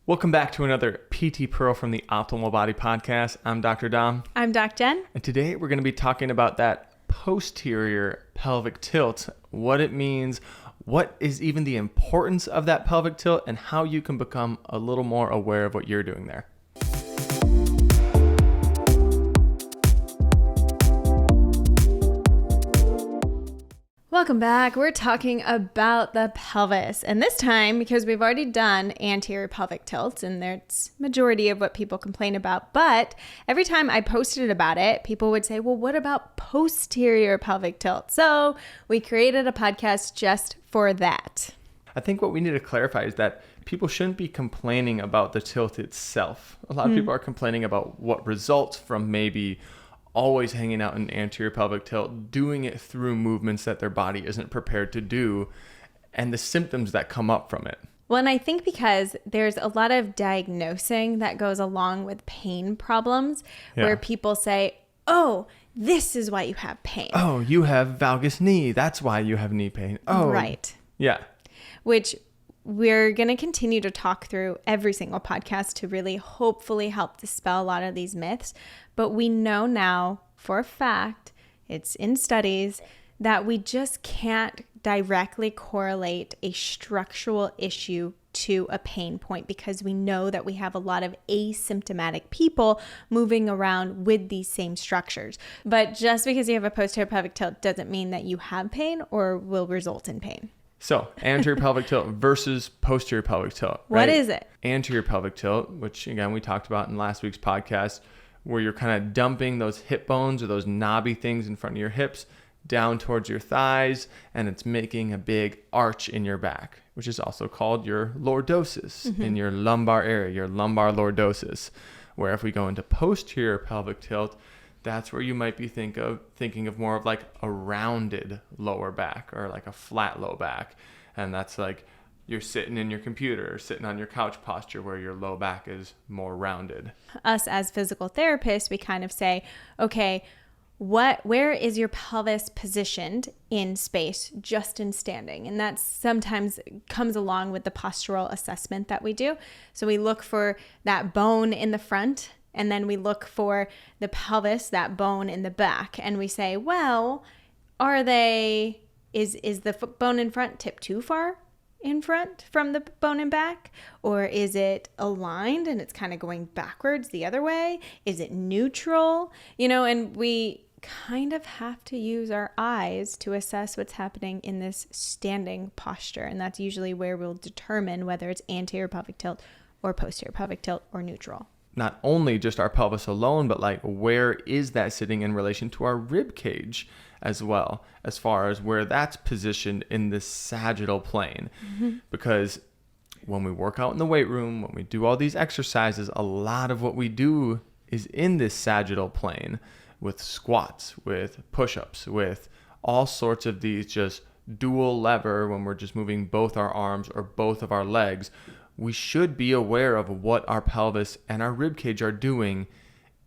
Welcome back to another PT Pearl from the Optimal Body Podcast. I'm Dr. Dom. I'm Doc Jen. And today we're going to be talking about that posterior pelvic tilt, what it means, what is even the importance of that pelvic tilt, and how you can become a little more aware of what you're doing there. Welcome back. We're talking about the pelvis. And this time, because we've already done anterior pelvic tilts, and that's majority of what people complain about. But every time I posted about it, people would say, well, what about posterior pelvic tilt? So we created a podcast just for that. I think what we need to clarify is that people shouldn't be complaining about the tilt itself. A lot of people are complaining about what results from maybe always hanging out in anterior pelvic tilt, doing it through movements that their body isn't prepared to do, and the symptoms that come up from it. Well, and I think because there's a lot of diagnosing that goes along with pain problems, where people say, oh, this is why you have pain. Oh, you have valgus knee. That's why you have knee pain. Oh, right. Yeah. Which we're going to continue to talk through every single podcast to really hopefully help dispel a lot of these myths. But we know now for a fact, it's in studies, that we just can't directly correlate a structural issue to a pain point, because we know that we have a lot of asymptomatic people moving around with these same structures. But just because you have a posterior pelvic tilt doesn't mean that you have pain or will result in pain. So, anterior pelvic tilt versus posterior pelvic tilt. Right? What is it? Anterior pelvic tilt, which again we talked about in last week's podcast, where you're kind of dumping those hip bones or those knobby things in front of your hips down towards your thighs, and it's making a big arch in your back, which is also called your lordosis in your lumbar area, your lumbar lordosis. Where if we go into posterior pelvic tilt, that's where you might be thinking of more of like a rounded lower back or like a flat low back. And that's like you're sitting in your computer or sitting on your couch posture where your low back is more rounded. Us as physical therapists, we kind of say, okay, where is your pelvis positioned in space just in standing? And that sometimes comes along with the postural assessment that we do. So we look for that bone in the front, and then we look for the pelvis, that bone in the back. And we say, well, is the bone in front tipped too far in front from the bone in back? Or is it aligned and it's kind of going backwards the other way? Is it neutral? And we kind of have to use our eyes to assess what's happening in this standing posture. And that's usually where we'll determine whether it's anterior pelvic tilt or posterior pelvic tilt or neutral. Not only just our pelvis alone, but like where is that sitting in relation to our rib cage as well, as far as where that's positioned in the sagittal plane. Because when we work out in the weight room, when we do all these exercises, a lot of what we do is in this sagittal plane, with squats, with push-ups, with all sorts of these just dual lever when we're just moving both our arms or both of our legs. We should be aware of what our pelvis and our rib cage are doing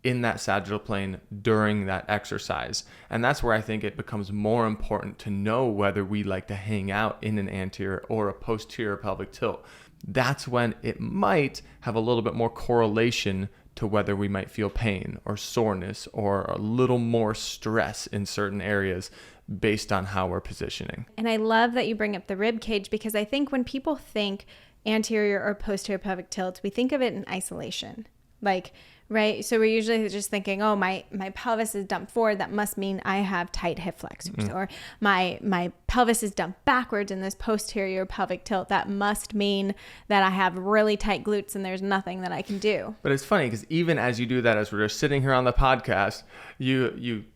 in that sagittal plane during that exercise. And that's where I think it becomes more important to know whether we like to hang out in an anterior or a posterior pelvic tilt. That's when it might have a little bit more correlation to whether we might feel pain or soreness or a little more stress in certain areas based on how we're positioning. And I love that you bring up the rib cage, because I think when people think anterior or posterior pelvic tilt, we think of it in isolation. Like, right? So we're usually just thinking, oh, my pelvis is dumped forward. That must mean I have tight hip flexors. Or my pelvis is dumped backwards in this posterior pelvic tilt. That must mean that I have really tight glutes and there's nothing that I can do. But it's funny because even as you do that, as we're just sitting here on the podcast, you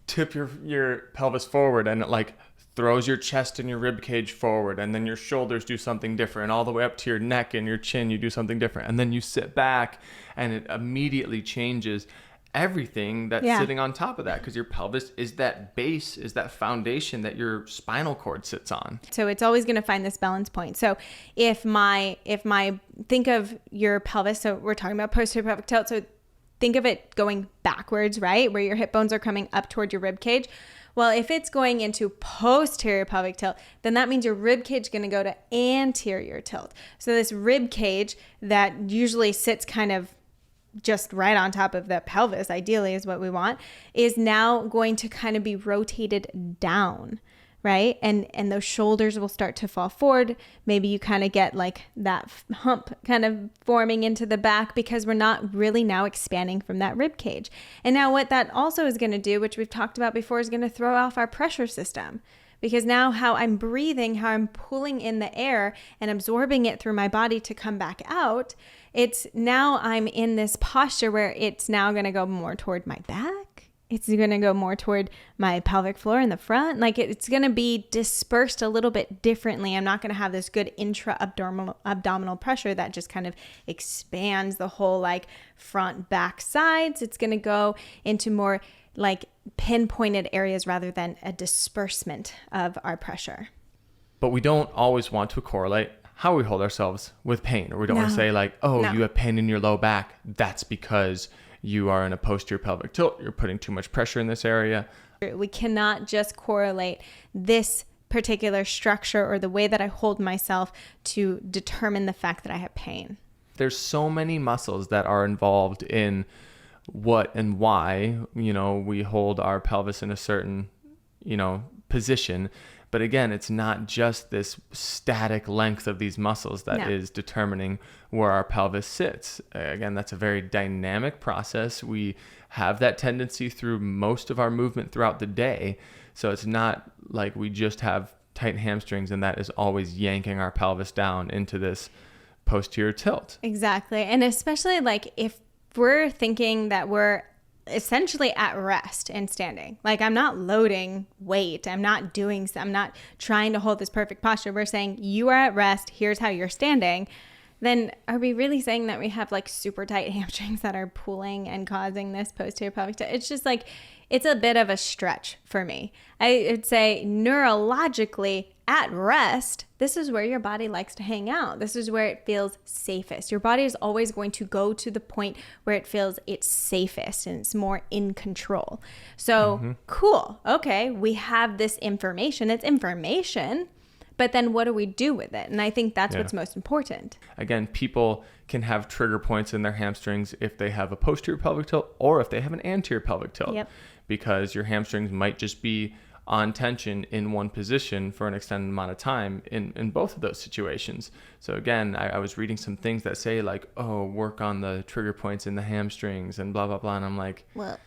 tip your pelvis forward and it like throws your chest and your rib cage forward, and then your shoulders do something different, all the way up to your neck and your chin, you do something different. And then you sit back and it immediately changes everything that's sitting on top of that, because your pelvis is that base, is that foundation that your spinal cord sits on. So it's always going to find this balance point. So if my think of your pelvis, so we're talking about posterior pelvic tilt, so think of it going backwards, right? Where your hip bones are coming up toward your rib cage. Well, if it's going into posterior pelvic tilt, then that means your rib cage is going to go to anterior tilt. So this rib cage that usually sits kind of just right on top of the pelvis, ideally is what we want, is now going to kind of be rotated down, right? And those shoulders will start to fall forward. Maybe you kind of get like that hump kind of forming into the back because we're not really now expanding from that rib cage. And now what that also is going to do, which we've talked about before, is going to throw off our pressure system. Because now how I'm breathing, how I'm pulling in the air and absorbing it through my body to come back out, it's now I'm in this posture where it's now going to go more toward my back. It's going to go more toward my pelvic floor in the front. Like it's going to be dispersed a little bit differently. I'm not going to have this good intra-abdominal pressure that just kind of expands the whole like front, back, sides. It's going to go into more like pinpointed areas rather than a disbursement of our pressure. But we don't always want to correlate how we hold ourselves with pain, or we don't want to say like, oh, you have pain in your low back. That's because you are in a posterior pelvic tilt. You're putting too much pressure in this area. We cannot just correlate this particular structure or the way that I hold myself to determine the fact that I have pain. There's so many muscles that are involved in what and why, we hold our pelvis in a certain, position. But again, it's not just this static length of these muscles that is determining where our pelvis sits. Again, that's a very dynamic process. We have that tendency through most of our movement throughout the day. So it's not like we just have tight hamstrings and that is always yanking our pelvis down into this posterior tilt. Exactly. And especially like if we're thinking that we're essentially at rest and standing, like I'm not loading weight, I'm not trying to hold this perfect posture. We're saying you are at rest, here's how you're standing. Then are we really saying that we have like super tight hamstrings that are pulling and causing this posterior pelvic tilt? It's just like, it's a bit of a stretch for me. I would say neurologically at rest, this is where your body likes to hang out. This is where it feels safest. Your body is always going to go to the point where it feels it's safest and it's more in control. So cool. Okay. We have this information. It's information, but then what do we do with it? And I think that's what's most important. Again, people can have trigger points in their hamstrings if they have a posterior pelvic tilt or if they have an anterior pelvic tilt. Yep. Because your hamstrings might just be on tension in one position for an extended amount of time in both of those situations. So again, I was reading some things that say like, oh, work on the trigger points in the hamstrings and blah, blah, blah. And I'm like, well,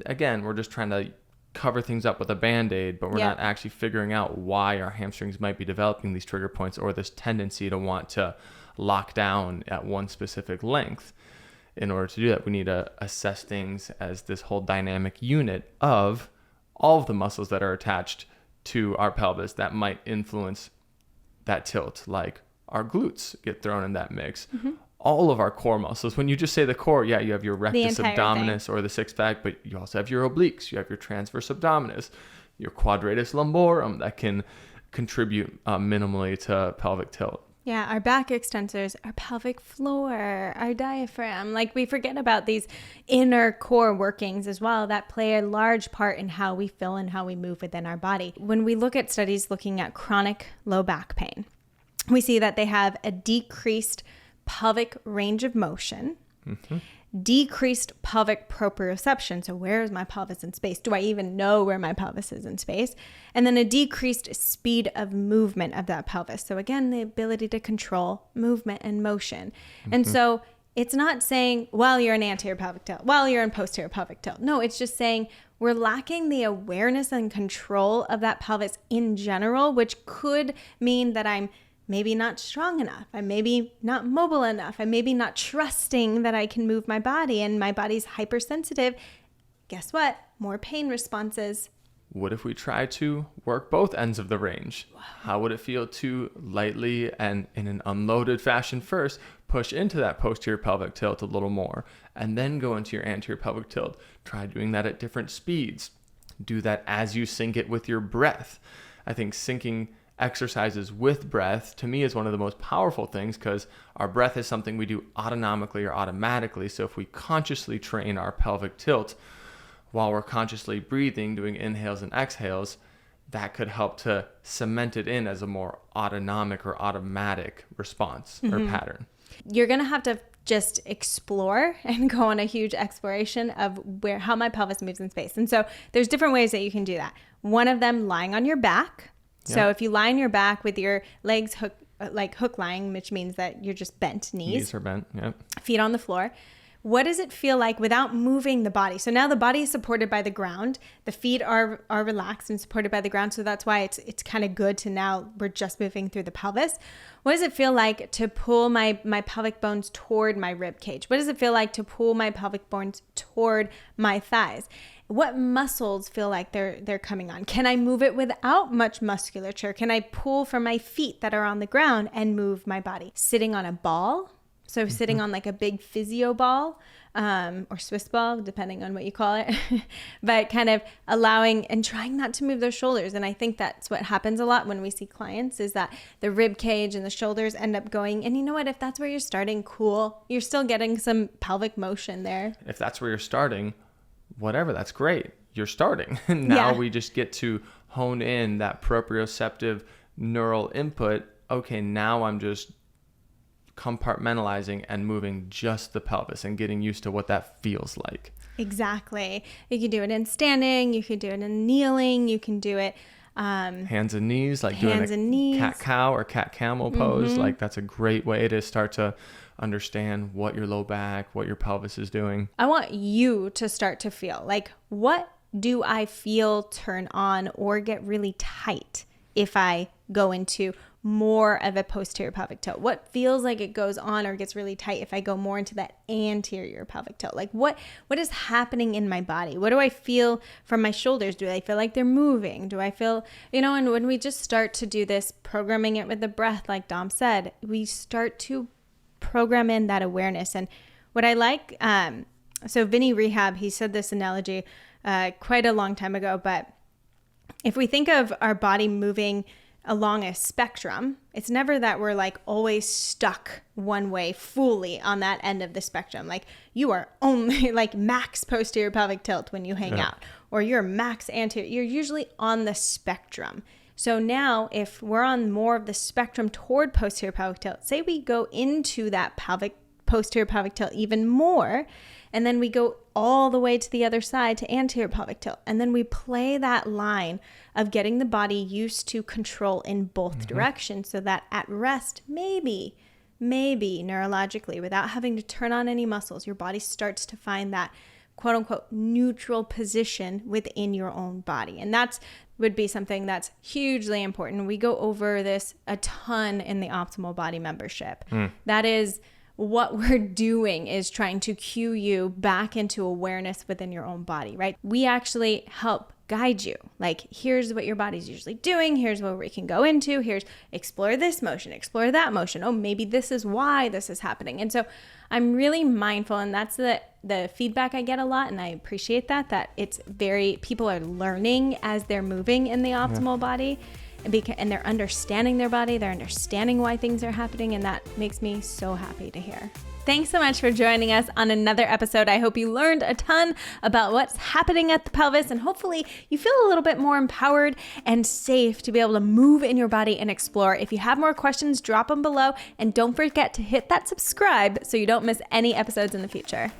again, we're just trying to cover things up with a Band-Aid, but we're not actually figuring out why our hamstrings might be developing these trigger points or this tendency to want to lock down at one specific length. In order to do that, we need to assess things as this whole dynamic unit of all of the muscles that are attached to our pelvis that might influence that tilt, like our glutes get thrown in that mix. All of our core muscles. When you just say the core, you have your rectus abdominis or the six pack, but you also have your obliques, you have your transverse abdominis, your quadratus lumborum that can contribute minimally to pelvic tilt. Yeah, our back extensors, our pelvic floor, our diaphragm. Like we forget about these inner core workings as well that play a large part in how we feel and how we move within our body. When we look at studies looking at chronic low back pain, we see that they have a decreased pelvic range of motion, decreased pelvic proprioception. So where is my pelvis in space? Do I even know where my pelvis is in space? And then a decreased speed of movement of that pelvis. So again, the ability to control movement and motion. And so it's not saying, well, you're in anterior pelvic tilt, well, you're in posterior pelvic tilt. No, it's just saying we're lacking the awareness and control of that pelvis in general, which could mean that I'm maybe not strong enough. I'm maybe not mobile enough. I'm maybe not trusting that I can move my body and my body's hypersensitive. Guess what? More pain responses. What if we try to work both ends of the range? Wow. How would it feel to lightly and in an unloaded fashion first push into that posterior pelvic tilt a little more and then go into your anterior pelvic tilt? Try doing that at different speeds. Do that as you sync it with your breath. I think syncing exercises with breath to me is one of the most powerful things because our breath is something we do autonomically or automatically. So if we consciously train our pelvic tilt, while we're consciously breathing, doing inhales and exhales, that could help to cement it in as a more autonomic or automatic response or pattern. You're going to have to just explore and go on a huge exploration of how my pelvis moves in space. And so there's different ways that you can do that. One of them, lying on your back. So if you lie on your back with your legs hook lying, which means that you're just bent knees. Knees are bent, Feet on the floor. What does it feel like without moving the body? So now the body is supported by the ground. The feet are relaxed and supported by the ground. So that's why it's kind of good to now we're just moving through the pelvis. What does it feel like to pull my pelvic bones toward my rib cage? What does it feel like to pull my pelvic bones toward my thighs? What muscles feel like they're coming on? Can I move it without much musculature? Can I pull from my feet that are on the ground and move my body? Sitting on a ball. So sitting on like a big physio ball or Swiss ball, depending on what you call it, but kind of allowing and trying not to move their shoulders. And I think that's what happens a lot when we see clients is that the rib cage and the shoulders end up going. And you know what? If that's where you're starting, cool. You're still getting some pelvic motion there. If that's where you're starting, whatever, that's great. You're starting. Now we just get to hone in that proprioceptive neural input. Okay, now I'm just compartmentalizing and moving just the pelvis and getting used to what that feels like. Exactly. You can do it in standing. You can do it in kneeling. You can do it hands and knees, like doing a cat-cow or cat-camel pose. Like that's a great way to start to understand what your low back, what your pelvis is doing. I want you to start to feel like, what do I feel turn on or get really tight if I go into more of a posterior pelvic tilt? What feels like it goes on or gets really tight if I go more into that anterior pelvic tilt? Like what is happening in my body? What do I feel from my shoulders? Do I feel like they're moving? Do I feel, and when we just start to do this, programming it with the breath, like Dom said, we start to program in that awareness. And what I like, so Vinny Rehab, he said this analogy quite a long time ago, but if we think of our body moving along a spectrum, it's never that we're like always stuck one way fully on that end of the spectrum. Like you are only like max posterior pelvic tilt when you hang out, or you're max anterior. You're usually on the spectrum. So now if we're on more of the spectrum toward posterior pelvic tilt, say we go into that posterior pelvic tilt even more, and then we go all the way to the other side to anterior pelvic tilt. And then we play that line of getting the body used to control in both directions so that at rest, maybe neurologically, without having to turn on any muscles, your body starts to find that quote unquote neutral position within your own body. And that's would be something that's hugely important. We go over this a ton in the Optimal Body membership. That is what we're doing, is trying to cue you back into awareness within your own body, right? We actually help guide you. Like, here's what your body's usually doing. Here's where we can go into. Here's explore this motion, explore that motion. Oh, maybe this is why this is happening. And so I'm really mindful, and that's the feedback I get a lot. And I appreciate that it's people are learning as they're moving in the optimal body. And they're understanding their body, they're understanding why things are happening, and that makes me so happy to hear. Thanks so much for joining us on another episode. I hope you learned a ton about what's happening at the pelvis, and hopefully you feel a little bit more empowered and safe to be able to move in your body and explore. If you have more questions, drop them below, and don't forget to hit that subscribe so you don't miss any episodes in the future.